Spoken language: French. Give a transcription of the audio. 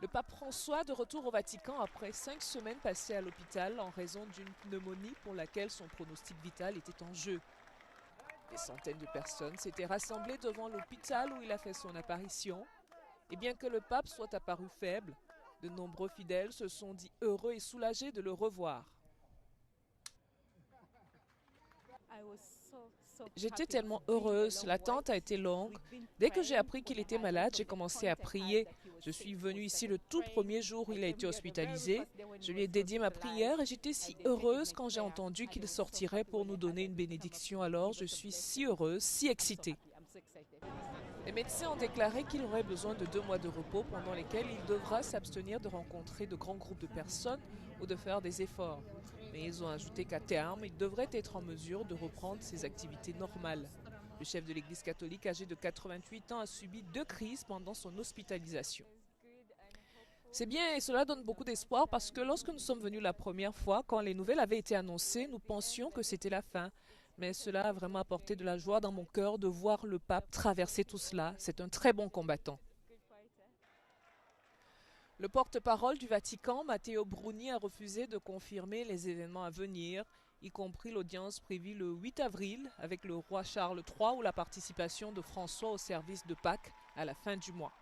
Le pape François, de retour au Vatican après 5 semaines passées à l'hôpital en raison d'une pneumonie pour laquelle son pronostic vital était en jeu. Des centaines de personnes s'étaient rassemblées devant l'hôpital où il a fait son apparition. Et bien que le pape soit apparu faible, de nombreux fidèles se sont dit heureux et soulagés de le revoir. J'étais tellement heureuse, l'attente a été longue. Dès que j'ai appris qu'il était malade, j'ai commencé à prier. Je suis venue ici le tout premier jour où il a été hospitalisé. Je lui ai dédié ma prière et j'étais si heureuse quand j'ai entendu qu'il sortirait pour nous donner une bénédiction. Alors je suis si heureuse, si excitée. Les médecins ont déclaré qu'il aurait besoin de 2 mois de repos pendant lesquels il devra s'abstenir de rencontrer de grands groupes de personnes ou de faire des efforts. Mais ils ont ajouté qu'à terme, il devrait être en mesure de reprendre ses activités normales. Le chef de l'Église catholique âgé de 88 ans a subi 2 crises pendant son hospitalisation. C'est bien et cela donne beaucoup d'espoir parce que lorsque nous sommes venus la première fois, quand les nouvelles avaient été annoncées, nous pensions que c'était la fin. Mais cela a vraiment apporté de la joie dans mon cœur de voir le pape traverser tout cela. C'est un très bon combattant. Le porte-parole du Vatican, Matteo Bruni, a refusé de confirmer les événements à venir, y compris l'audience prévue le 8 avril avec le roi Charles III ou la participation de François au service de Pâques à la fin du mois.